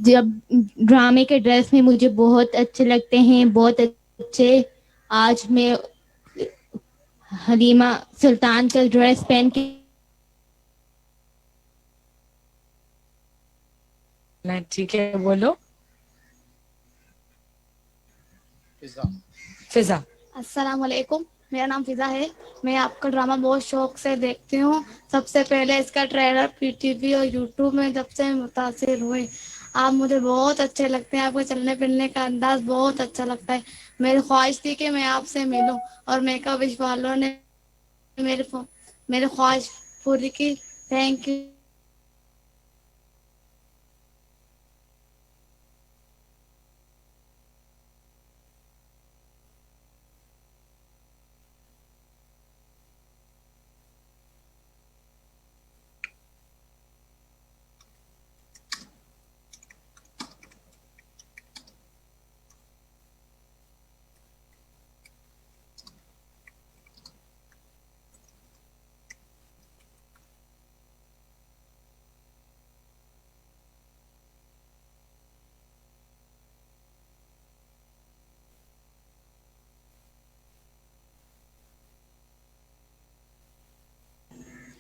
जब ड्रामे के ड्रेस में मुझे बहुत अच्छे लगते हैं, बहुत अच्छे। आज मैं हलीमा सुल्तान का ड्रेस पहन के ठीक है, बोलो। फिजा। अस्सलाम वालेकुम, मेरा नाम फिजा है। मैं आपका ड्रामा बहुत शौक से देखती हूँ। सबसे पहले इसका ट्रेलर पीटीवी और यूट्यूब में जब से मुतासिर हुए, आप मुझे बहुत अच्छे लगते हैं। आपके चलने फिरने का अंदाज बहुत अच्छा लगता है। मेरी ख्वाहिश थी कि मैं आपसे मिलूं और मेकअप विश वालों ने मेरी ख्वाहिश पूरी की। Thank you.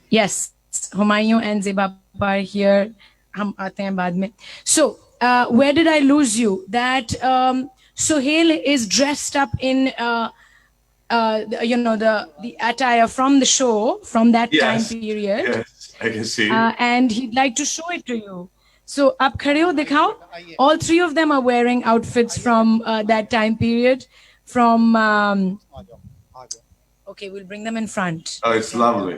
Yes, Humayun and Zeba are here. हम आते हैं बाद में. So, where did I lose you? That Sohail is dressed up in, the attire from the show, from that time period. Yes, I can see. And he'd like to show it to you. So, आप खड़े हो, दिखाओ. All three of them are wearing outfits from that time period. From okay, we'll bring them in front. Oh, it's lovely.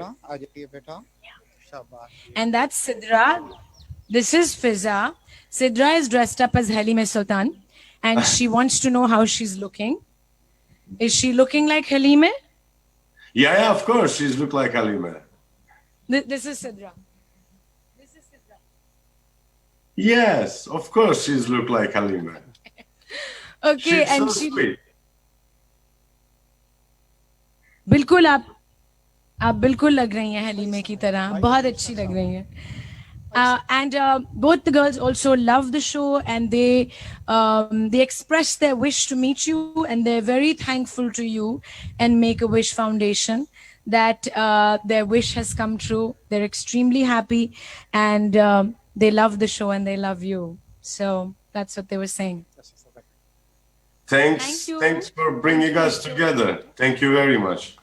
And that's Sidra. This is Fiza. Sidra is dressed up as Halima Sultan, and she wants to know how she's looking. Is she looking like Halima? Yeah, of course. She's look like Halima. This is Sidra. This is Sidra. Yes, of course she's look like Halima. Okay, She's and so she. sweet. बिल्कुल आप बिल्कुल लग रही हैं हलीमे की तरह, बहुत अच्छी लग रही हैं. And both the girls also love the show, and they express their wish to meet you, and they're very thankful to you and Make-A-Wish Foundation that their wish has come true. They're extremely happy, and they love the show and they love you. So that's what they were saying. Thanks. Thank you. Thanks for bringing us together. Thank you very much.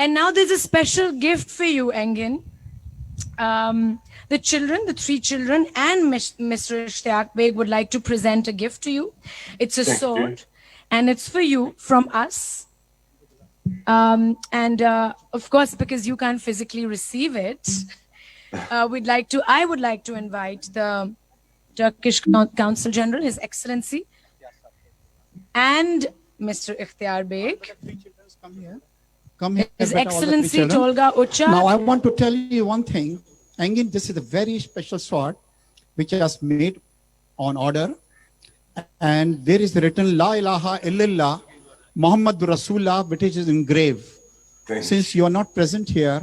And now there's a special gift for you, Engin. The children, the three children, and Mr. Ishtiaq Beg would like to present a gift to you. It's a sword, and it's for you from us. And of course, because you can't physically receive it, I would like to invite the Turkish Consul General, His Excellency, and Mr. Ikhtiar Beg. Come here, His Excellency Tolga Ucha. Now I want to tell you one thing. Engin, this is a very special sword which is made on order. And there is written La ilaha illallah Muhammadur Rasulullah, which is engraved. Since you are not present here,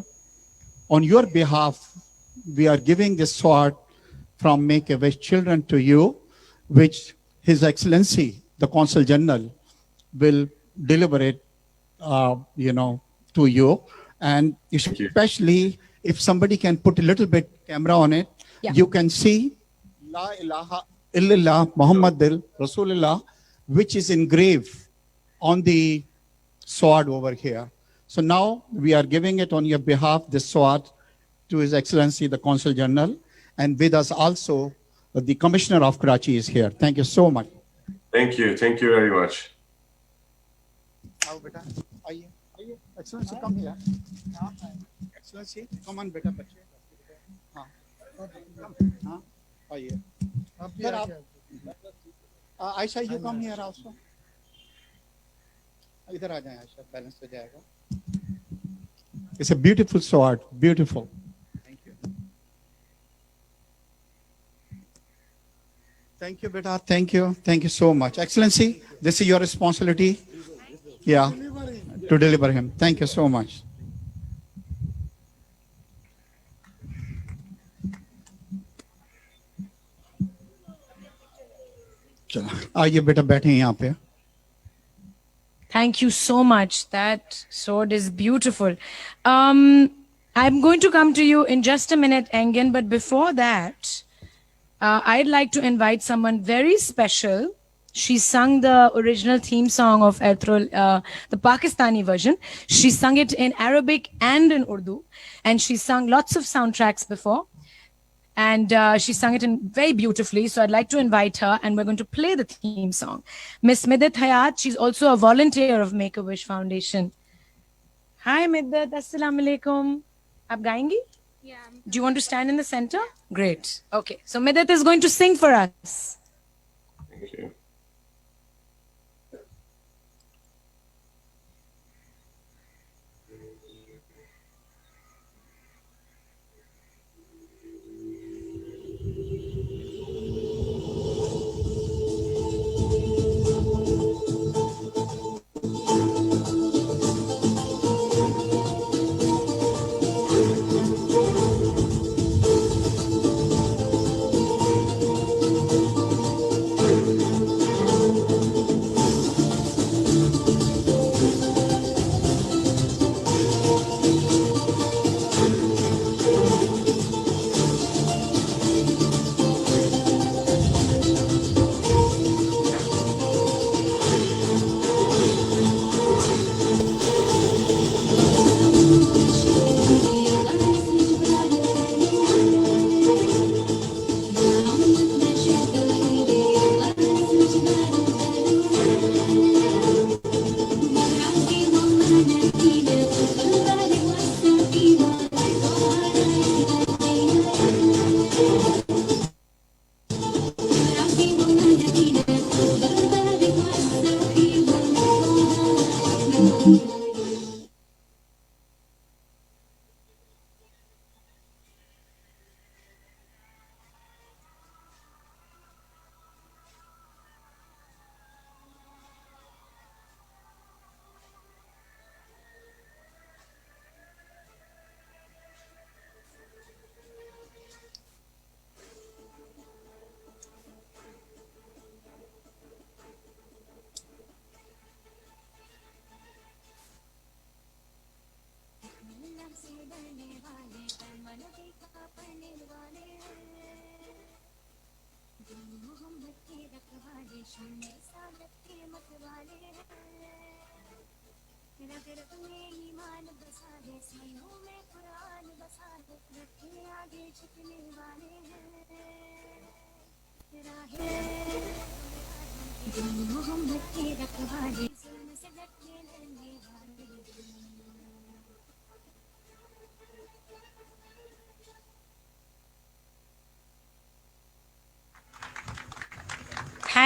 on your behalf, we are giving this sword from Make-A-Wish Children to you, which His Excellency, the Consul General, will deliver it, to you. And especially if somebody can put a little bit camera on it, you can see La ilaha illallah Muhammadur Rasulullah, which is engraved on the sword over here. So now we are giving it on your behalf, this sword, to His Excellency, the Consul General. And with us also, the Commissioner of Karachi is here. Thank you so much. Thank you. Thank you very much. Excellency, come here. Excellency, come on, beta. Aisha, you come here also. इधर आ जाएं Ayesha, balance हो जाएगा. It's a beautiful sword, beautiful. Thank you. Thank you, beta. Thank you. Thank you so much. Excellency, this is your responsibility. Yeah, to deliver him. Thank you so much. चलो आइए बेटा बैठे हैं यहाँ पे. Thank you so much. That sword is beautiful. I'm going to come to you in just a minute, Engin, but before that, I'd like to invite someone very special. She sung the original theme song of Ertrol, the Pakistani version. She sung it in Arabic and in Urdu, and she sung lots of soundtracks before. And she sung it in very beautifully. So I'd like to invite her, and we're going to play the theme song. Miss Middat Hayat, she's also a volunteer of Make-A-Wish Foundation. Hi Middat, Assalamu alaikum. Aap gayengi? Yeah. Do you want to stand in the center? Great. Okay. So Middat is going to sing for us. Thank you.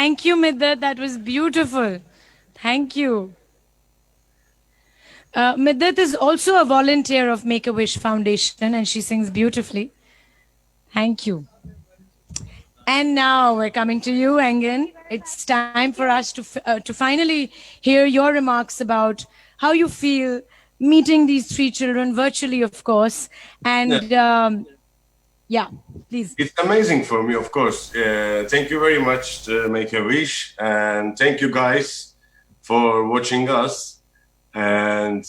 Thank you, Middat. That was beautiful. Thank you. Middat is also a volunteer of Make-A-Wish Foundation, and she sings beautifully. Thank you. And now we're coming to you, Engin. It's time for us to finally hear your remarks about how you feel meeting these three children virtually, of course. And yeah, please. It's amazing for me, of course. Thank you very much to Make-A-Wish, and thank you guys for watching us. And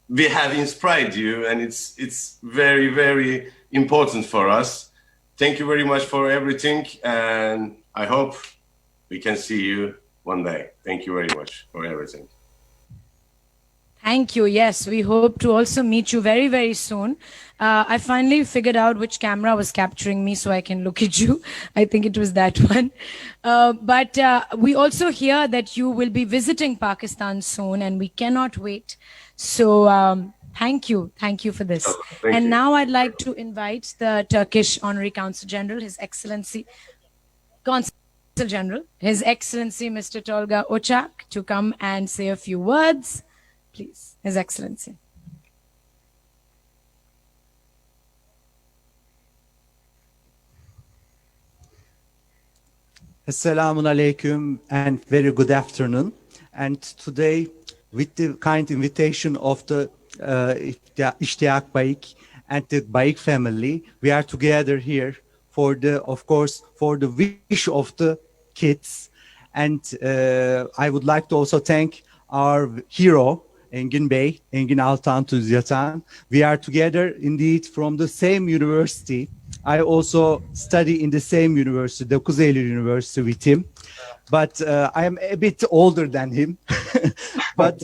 we have inspired you, and it's very, very important for us. Thank you very much for everything, and I hope we can see you one day. Thank you very much for everything. Thank you. Yes, we hope to also meet you very, very soon. I finally figured out which camera was capturing me so I can look at you. I think it was that one. But we also hear that you will be visiting Pakistan soon, and we cannot wait. So thank you. Thank you for this. Thank And you. now I'd like to invite the Turkish Honorary Consul General, His Excellency, Consul General, His Excellency Mr. Tolga Ocak, to come and say a few words. Please, His Excellency. Assalamu alaikum and very good afternoon. And today, with the kind invitation of the Ishtiaq Baik and the Baik family, we are together here for the, of course, for the wish of the kids. And I would like to also thank our hero, Engin Bey, Engin Altan Tüzyatan. We are together indeed from the same university. I also study in the same university, the Kocaeli University, with him. But I am a bit older than him. But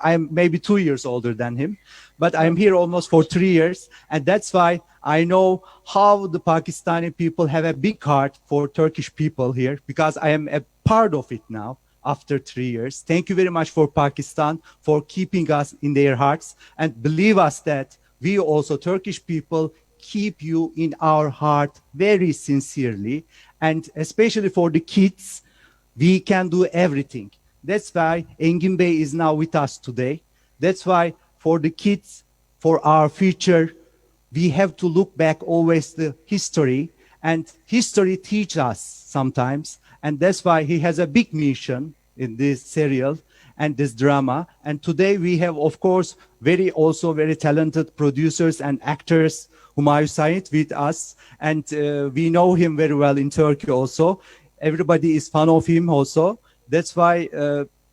I'm maybe 2 years older than him. But I'm here almost for 3 years. And that's why I know how the Pakistani people have a big heart for Turkish people here, because I am a part of it now after 3 years. Thank you very much for Pakistan for keeping us in their hearts. And believe us that we also, Turkish people, keep you in our heart very sincerely. And especially for the kids, we can do everything. That's why Engin Bey is now with us today. That's why for the kids, for our future, we have to look back always the history, and history teaches us sometimes. And that's why he has a big mission in this serial and this drama. And today we have, of course, also very talented producers and actors, Humayun Said, with us. And we know him very well in Turkey also. Everybody is fan of him also. That's why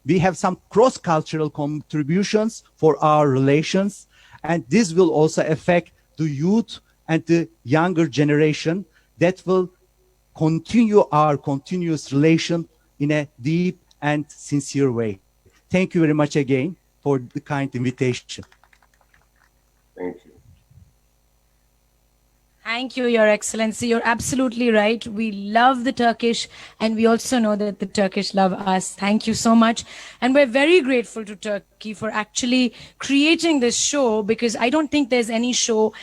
we have some cross-cultural contributions for our relations. And this will also affect the youth and the younger generation that will continue our continuous relation in a deep and sincere way. Thank you very much again for the kind invitation. Thank you. Thank you, Your Excellency. You're absolutely right. We love the Turkish, and we also know that the Turkish love us. Thank you so much. And we're very grateful to Turkey for actually creating this show, because I don't think there's any show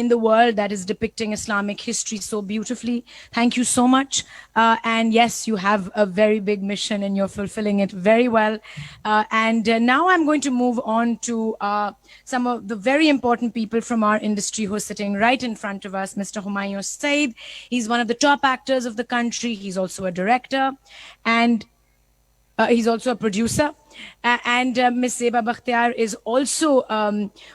in the world that is depicting Islamic history so beautifully. Thank you so much. And yes, you have a very big mission and you're fulfilling it very well. And now I'm going to move on to some of the very important people from our industry who are sitting right in front of us. Mr. Humayun Said, he's one of the top actors of the country. He's also a director, and he's also a producer. And Ms. Zeba Bakhtiar is also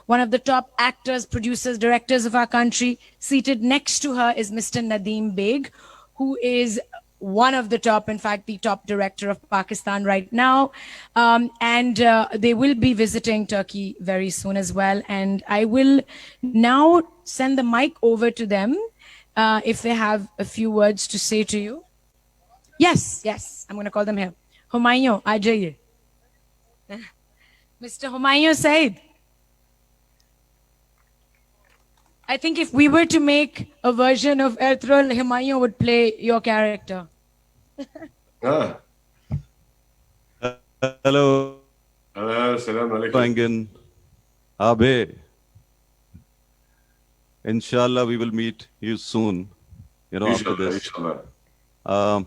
one of the top actors, producers, directors of our country. Seated next to her is Mr. Nadeem Beg, who is one of the top, in fact, the top director of Pakistan right now. And they will be visiting Turkey very soon as well. And I will now send the mic over to them if they have a few words to say to you. Yes, I'm going to call them here. Humayun, aa jaiye. Mr. Humayun Said. I think if we were to make a version of Ertugrul, Humayun would play your character. Ah, Hello, hello, salam alaikum. Engin. Abe. Inshallah, we will meet you soon. You know, after Inshallah, this. inshallah.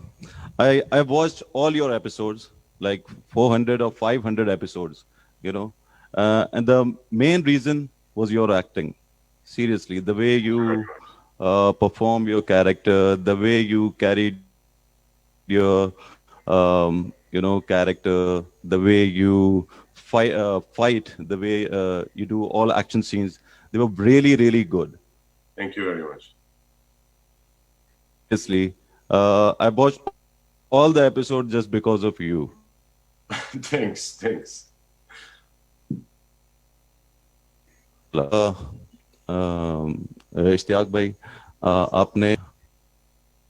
I've watched all your episodes, like 400 or 500 episodes, you know. And the main reason was your acting. Seriously, the way you perform your character, the way you carried your, character, the way you fight, the way you do all action scenes, they were really, really good. Thank you very much. Seriously, I watched all the episodes just because of you. Thanks. Ishtiyaq भाई, आपने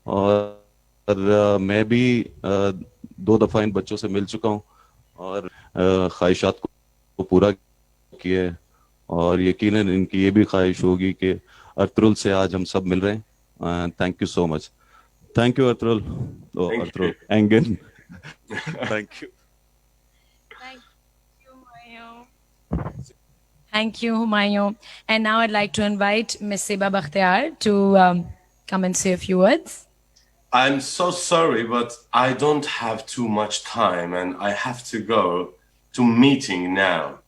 और मैं भी 2 दफ़ा इन बच्चों से मिल चुका हूँ और ख्वाहिशात को पूरा किया है, और यकीनन इनकी ये भी ख्वाहिश होगी कि अर्तुगरुल से आज हम सब मिल रहे हैं. Thank you so much. Thank you Ertugrul. Ertugrul, Engin. Thank you. Thank you, Humayun. And now I'd like to invite Ms. Zeba Bakhtiar to come and say a few words. I'm so sorry, but I don't have too much time and I have to go to meeting now.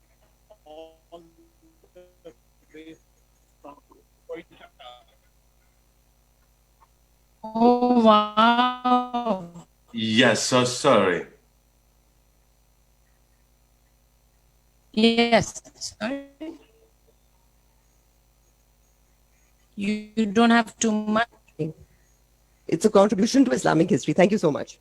Oh, wow. Yes, so sorry. Yes. Sorry. You don't have too much. It's a contribution to Islamic history. Thank you so much.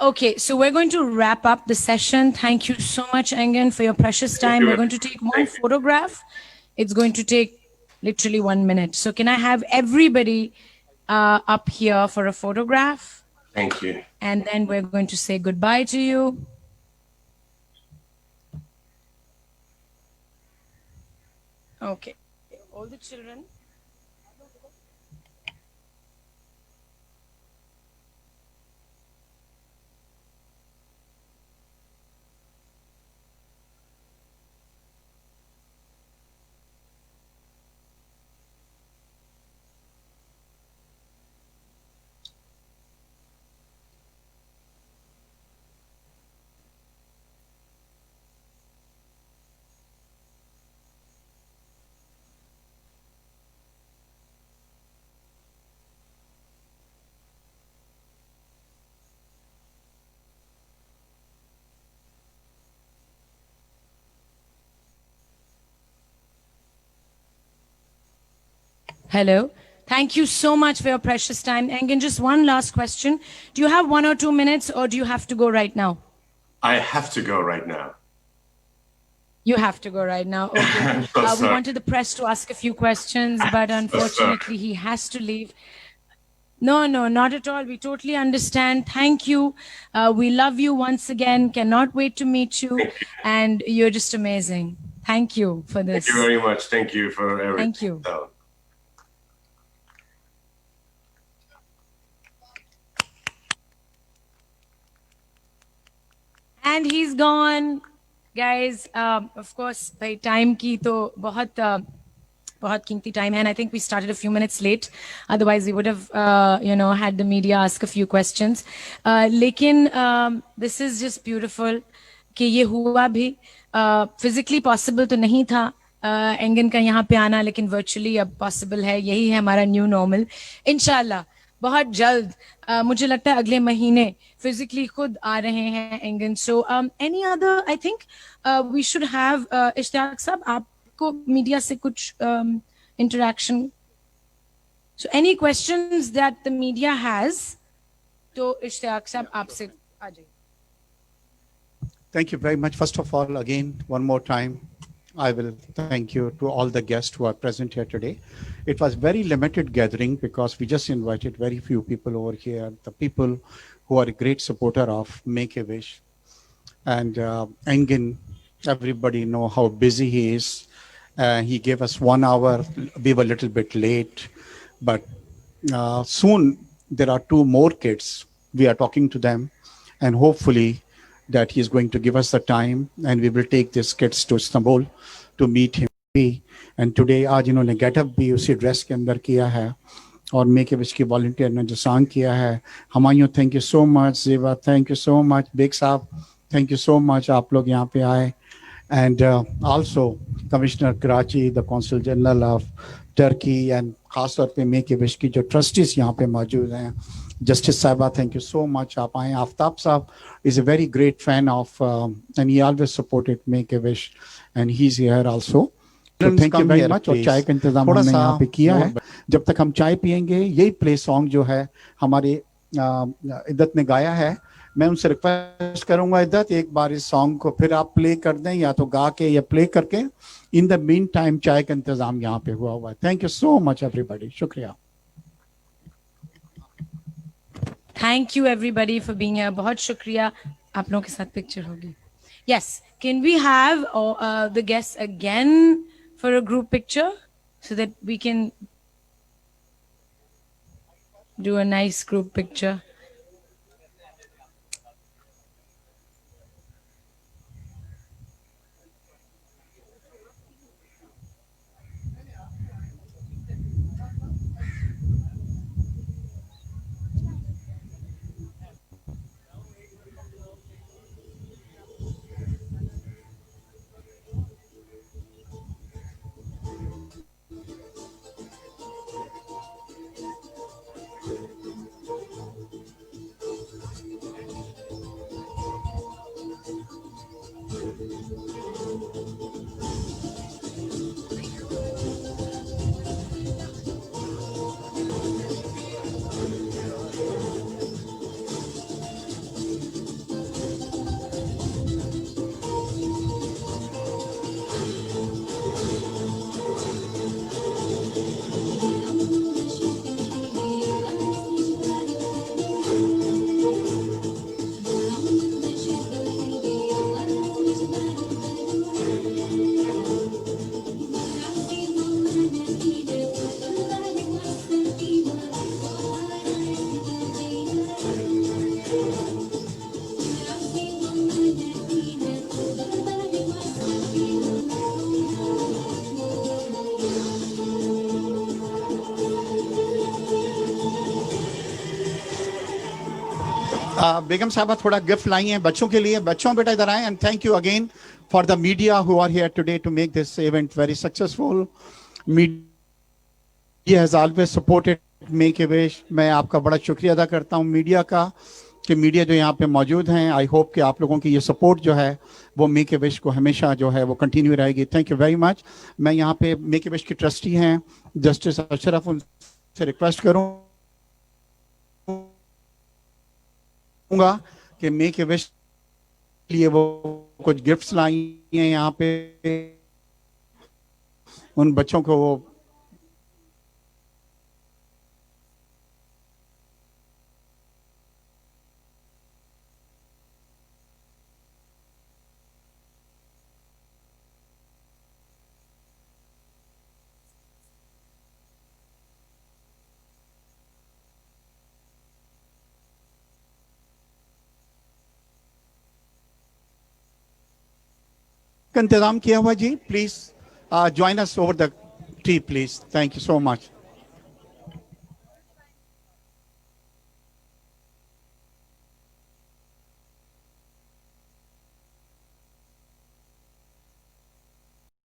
Okay, so we're going to wrap up the session. Thank you so much, Engin, for your precious time. We're going to take one photograph. It's going to take literally 1 minute. So can I have everybody up here for a photograph? Thank you. And then we're going to say goodbye to you. Okay, all the children. Hello. Thank you so much for your precious time. Engin, just one last question. Do you have 1 or 2 minutes, or do you have to go right now? I have to go right now. You have to go right now. Okay. So We sorry. wanted the press to ask a few questions, but unfortunately he has to leave. No, not at all. We totally understand. Thank you. We love you once again. Cannot wait to meet you. And you're just amazing. Thank you for this. Thank you very much. Thank you for everything. Thank you. So, And he's gone. Guys, of course, by time ki to बहुत कीमती time है, and I think we started a few minutes late. Otherwise, we would have, had the media ask a few questions. लेकिन this is just beautiful कि ये हुआ भी. Physically possible तो नहीं था एंगन का यहाँ पे आना, लेकिन virtually अब possible है. यही है हमारा new normal. इंशाल्लाह बहुत जल्द मुझे लगता है अगले महीने physically खुद आ रहे हैं एंगन. So any other, I think we should have Ishtiyaq साहब आपको मीडिया से कुछ interaction. So any questions that the media has, तो इश्तियाक साहब आपसे आ जाइए. Thank you very much. First of all, again, one more time, I will thank you to all the guests who are present here today. It was very limited gathering because we just invited very few people over here, the people who are a great supporter of Make-A-Wish. And Engin, everybody know how busy he is. He gave us 1 hour. We were a little bit late, but soon there are 2 more kids. We are talking to them, and hopefully that he is going to give us the time, and we will take these kids to Istanbul to meet him. And today आज इन्होंने getup भी उसी dress के अंदर किया है, और Make-A-Wish की वॉलंटियर ने जो सॉन्ग किया है. Humayun, thank you so much. Zeba, thank you so much. Baig Sahab, thank you so much, आप लोग यहाँ पे आए. And also Commissioner Karachi, the Consul General of Turkey, and खास तौर पे Make-A-Wish की जो ट्रस्टीज यहाँ पे मौजूद हैं. Justice Saiba, thank you so much. आप आए. आफ्ताब साहब is a very great fan of, and he always supported Make-A-Wish, and he's here also. So thank you very much. और चाय का इंतजाम हमने यहाँ पे किया है. जब तक हम चाय पियेंगे, यही प्ले सॉन्ग जो है हमारे इद्दत ने गाया है, मैं उनसे रिक्वेस्ट करूंगा, इद्दत एक बार इस सॉन्ग को फिर आप प्ले कर दें, या तो गा के या प्ले करके. इन द मीन टाइम चाय का इंतजाम यहाँ पे हुआ है. Thank you so much everybody. शुक्रिया. Thank you everybody for being here. बहुत शुक्रिया. आप लोगों के साथ पिक्चर होगी. Yes, can we have the guests again for a group picture so that we can do a nice group picture? बेगम साहबा थोड़ा गिफ्ट लाई हैं बच्चों के लिए. बच्चों बेटा इधर आए. And thank you again for the media who are here today to make this event very successful. Media has always supported make a wish. मैं आपका बड़ा शुक्रिया अदा करता हूं मीडिया का कि मीडिया जो यहाँ पे मौजूद हैं. आई होप कि आप लोगों की ये सपोर्ट जो है वो मेक ए विश को हमेशा जो है वो कंटिन्यू रहेगी. Thank you very much. मैं यहाँ पे मेक ए विश की ट्रस्टी हैं जस्टिस अशरफ, उनसे रिक्वेस्ट करूँगा कि मेक ए विश लिए वो कुछ गिफ्ट्स लाई हैं यहाँ पे उन बच्चों को. वो का इंतजाम किया हुआ जी. Please join us over the tree please. Thank you so much.